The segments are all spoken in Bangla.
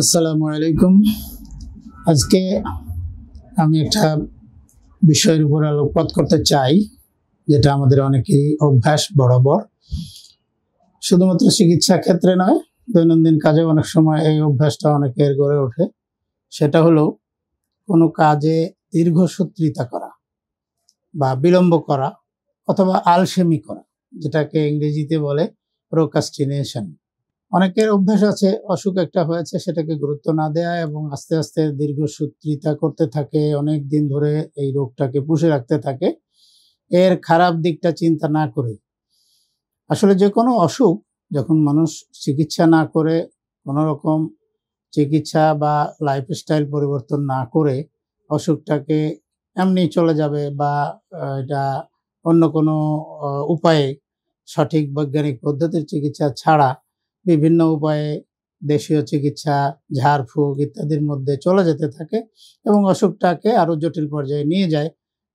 আসসালামু আলাইকুম। আজকে আমি একটা বিষয়ের উপর আলোকপাত করতে চাই, যেটা আমাদের অনেকেরই অভ্যাস বরাবর। শুধুমাত্র চিকিৎসা ক্ষেত্রে নয়, দৈনন্দিন কাজে অনেক সময় এই অভ্যাসটা অনেকের গড়ে ওঠে। সেটা হলো কোনো কাজে দীর্ঘসূত্রিতা করা বা বিলম্ব করা অথবা আলসেমি করা, যেটাকে ইংরেজিতে বলে প্রোক্রাস্টিনেশন। অনেকের অভ্যাস আছে, অসুখ একটা হয়েছে সেটাকে গুরুত্ব না দেয়া এবং আস্তে আস্তে দীর্ঘসূত্রিতা করতে থাকে, অনেক দিন ধরে এই রোগটাকে পুষে রাখতে থাকে, এর খারাপ দিকটা চিন্তা না করে। আসলে যে কোনো অসুখ যখন মানুষ চিকিৎসা না করে, কোনো রকম চিকিৎসা বা লাইফস্টাইল পরিবর্তন না করে অসুখটাকে এমনি চলে যাবে বা এটা অন্য কোনো উপায়ে, সঠিক বৈজ্ঞানিক পদ্ধতির চিকিৎসা ছাড়া বিভিন্ন উপায়ে দেশীয় চিকিৎসা, ঝাড়ফুঁক ইত্যাদির মধ্যে চলে যেতে থাকে এবং অসুখটাকে আরো জটিল পর্যায়ে নিয়ে যায়।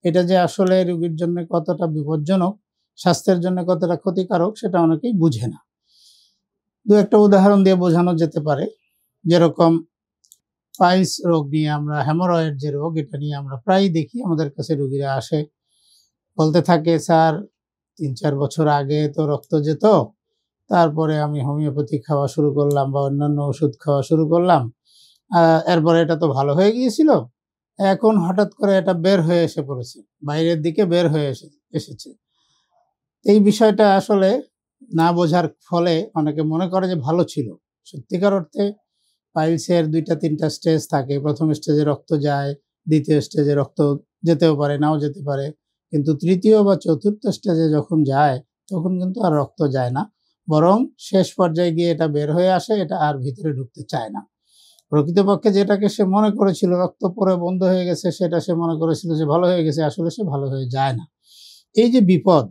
এটা যে আসলে রোগীর জন্য কতটা বিপজ্জনক, স্বাস্থ্যের জন্য কতটা ক্ষতিকারক, সেটা অনেকেই বুঝে না। দু একটা উদাহরণ দিয়ে বোঝানো যেতে পারে। যেরকম পাইলস রোগ নিয়ে, আমরা হেমোরয়েড যে রোগ, এটা নিয়ে আমরা প্রায়ই দেখি আমাদের কাছে রোগীরা আসে, বলতে থাকে, স্যার ৩-৪ বছর আগে তো রক্ত যেত, তারপরে আমি হোমিওপ্যাথি খাওয়া শুরু করলাম বা অন্যান্য ওষুধ খাওয়া শুরু করলাম, এরপরে এটা তো ভালো হয়ে গিয়েছিল, এখন হঠাৎ করে এটা বের হয়ে এসে পড়েছে, বাইরের দিকে বের হয়ে এসেছে। এই বিষয়টা আসলে না বোঝার ফলে অনেকে মনে করে যে ভালো ছিল। সত্যিকার অর্থে পাইলসের ২টা-৩টা স্টেজ থাকে। প্রথম স্টেজে রক্ত যায়, দ্বিতীয় স্টেজে রক্ত যেতেও পারে, নাও যেতে পারে, কিন্তু তৃতীয় বা চতুর্থ স্টেজে যখন যায় তখন কিন্তু আর রক্ত যায় না, বরং শেষ পর্যায়ে গিয়ে এটা বের হয়ে আসে, এটা আর ভিতরে ঢুকতে চায় না। প্রকৃতপক্ষে যেটাকে সে মনে করেছিল রক্ত পড়ে বন্ধ হয়ে গেছে, সেটা সে মনে করেছিল যে ভালো হয়ে গেছে, আসলে সে ভালো হয়ে যায় না। এই যে বিপদ,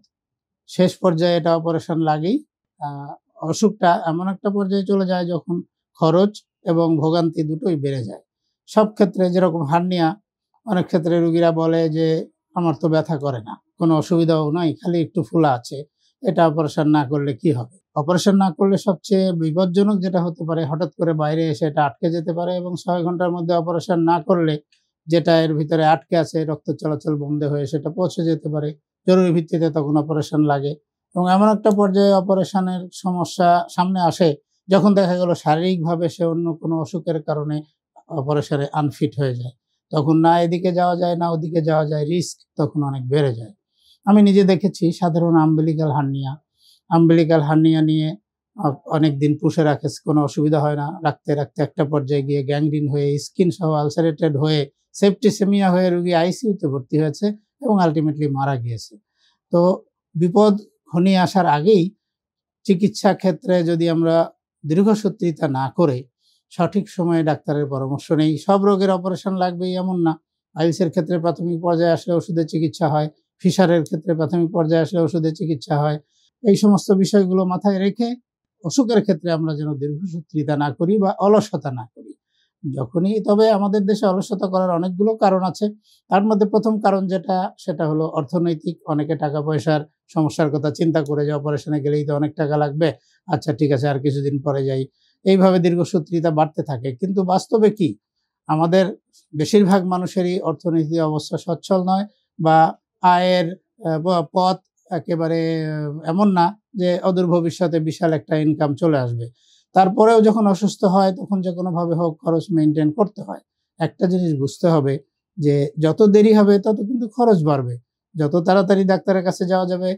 শেষ পর্যায়ে এটা অপারেশন লাগেই অসুখটা এমন একটা পর্যায়ে চলে যায় যখন খরচ এবং ভোগান্তি দুটোই বেড়ে যায়। সব ক্ষেত্রে, যেরকম হার্নিয়া, অনেক ক্ষেত্রে রোগীরা বলে যে আমার তো ব্যথা করে না, কোনো অসুবিধাও নাই, খালি একটু ফোলা আছে, এটা অপারেশন না করলে কি হবে? অপারেশন না করলে সবচেয়ে বিপজ্জনক যেটা হতে পারে, হঠাৎ করে বাইরে এসে এটা আটকে যেতে পারে এবং ৬ ঘন্টার মধ্যে অপারেশন না করলে যেটা এর ভিতরে আটকে আছে, রক্ত চলাচল বন্ধ হয়ে সেটা পৌঁছে যেতে পারে। জরুরি ভিত্তিতে তখন অপারেশন লাগে এবং এমন একটা পর্যায়ে অপারেশনের সমস্যা সামনে আসে যখন দেখা গেল শারীরিকভাবে সে অন্য কোনো অসুখের কারণে অপারেশনে আনফিট হয়ে যায়। তখন না এদিকে যাওয়া যায় না ওদিকে যাওয়া যায়, রিস্ক তখন অনেক বেড়ে যায়। আমি নিজে দেখেছি সাধারণ আম্বিলিকাল হার্নিয়া নিয়ে অনেক দিন পুষে রাখে, কোনো অসুবিধা হয় না, রাখতে রাখতে একটা পর্যায়ে গিয়ে গ্যাংগ্রিন হয়ে, স্কিন সহ আলসারেটেড হয়ে, সেপ্টিসেমিয়া হয়ে রোগী আইসিইউতে ভর্তি হয়েছে এবং আলটিমেটলি মারা গিয়েছে। তো বিপদ ঘনিয়ে আসার আগেই চিকিৎসা ক্ষেত্রে যদি আমরা দীর্ঘসূত্রিতা না করে সঠিক সময়ে ডাক্তারের পরামর্শ নেই, সব রোগের অপারেশন লাগবেই এমন না। পাইলসের ক্ষেত্রে প্রাথমিক পর্যায়ে আসলে ওষুধের চিকিৎসা হয়, ফিশারের ক্ষেত্রে প্রাথমিক পর্যায়ে আসলে ওষুধের চিকিৎসা হয়। এই সমস্ত বিষয়গুলো মাথায় রেখে অসুখের ক্ষেত্রে আমরা যেন দীর্ঘসূত্রিতা না করি বা অলসতা না করি। তবে আমাদের দেশে অলসতা করার অনেকগুলো কারণ আছে। তার মধ্যে প্রথম কারণ যেটা, সেটা হলো অর্থনৈতিক। অনেকে টাকা পয়সার সমস্যার কথা চিন্তা করে যে অপারেশনে গেলেই তো অনেক টাকা লাগবে, আচ্ছা ঠিক আছে আর কিছুদিন পরে যাই, এইভাবে দীর্ঘসূত্রিতা বাড়তে থাকে। কিন্তু বাস্তবে কি, আমাদের বেশিরভাগ মানুষেরই অর্থনৈতিক অবস্থা সচ্ছল নয় বা আয়ের পথ একেবারে এমন না যে অদূর ভবিষ্যতে বিশাল একটা ইনকাম চলে আসবে। তারপরেও যখন অসুস্থ হয় তখন যে কোনোভাবে হোক খরচ মেইনটেইন করতে হয়। একটা জিনিস বুঝতে হবে যে যত দেরি হবে তত কিন্তু খরচ বাড়বে। যত তাড়াতাড়ি ডাক্তারের কাছে যাওয়া যাবে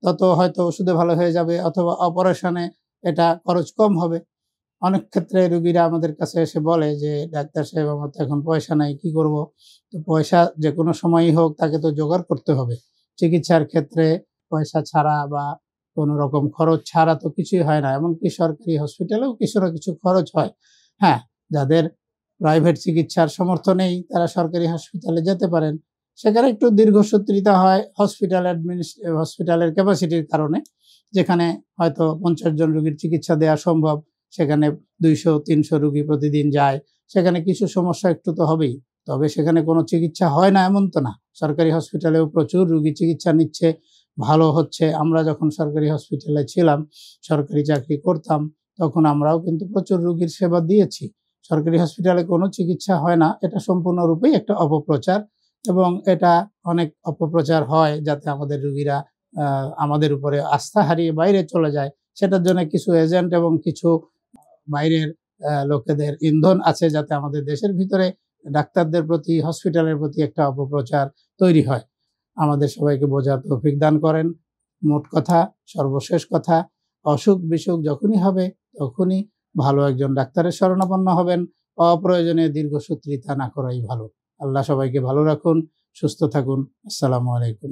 তত হয়তো ওষুধে ভালো হয়ে যাবে অথবা অপারেশনে এটা খরচ কম হবে। অনেক ক্ষেত্রে রোগীরা আমাদের কাছে এসে বলে যে, "ডাক্তার সাহেব আমার তো এখন পয়সা নাই, কি করব?" তো পয়সা যেকোনো সময়ই হোক তাকে তো জোগাড় করতে হবে। চিকিৎসার ক্ষেত্রে পয়সা ছাড়া বা কোনো রকম খরচ ছাড়া তো কিছুই হয় না। এমনকি সরকারি হসপিটালেও কিছু না কিছু খরচ হয়। হ্যাঁ, যাদের প্রাইভেট চিকিৎসার সামর্থ্য নেই তারা সরকারি হাসপাতালে যেতে পারেন। সেখানে একটু দীর্ঘসূত্রিতা হয় হসপিটালের ক্যাপাসিটির কারণে। যেখানে হয়তো ৫০ জন রোগীর চিকিৎসা দেয়া সম্ভব, সেখানে ২০০-৩০০ রোগী প্রতিদিন যায়। সেখানে কিছু সমস্যা একটু তো হবেই। তবে সেখানে কোনো চিকিৎসা হয় না এমন তো না। সরকারি হসপিটালেও প্রচুর রোগী চিকিৎসা নিচ্ছে, ভালো হচ্ছে। আমরা যখন সরকারি হসপিটালে ছিলাম, সরকারি চাকরি করতাম, তখন আমরাও কিন্তু প্রচুর রোগীর সেবা দিয়েছি। সরকারি হসপিটালে কোনো চিকিৎসা হয় না, এটা সম্পূর্ণরূপেই একটা অপপ্রচার। এবং এটা অনেক অপপ্রচার হয় যাতে আমাদের রোগীরা আমাদের উপরে আস্থা হারিয়ে বাইরে চলে যায়। সেটার জন্য কিছু এজেন্ট এবং কিছু বাইরের লোকেদের ইন্ধন আছে যাতে আমাদের দেশের ভিতরে ডাক্তারদের প্রতি, হসপিটালের প্রতি একটা অপপ্রচার তৈরি হয়। আমাদের সবাইকে বোঝার তৌফিক দান করেন। মোট কথা, সর্বশেষ কথা, অসুখ বিসুখ যখনই হবে তখনই ভালো একজন ডাক্তারের শরণাপন্ন হবেন। অপ্রয়োজনীয় দীর্ঘসূত্রিতা না করাই ভালো। আল্লাহ সবাইকে ভালো রাখুন, সুস্থ থাকুন। আসসালামু আলাইকুম।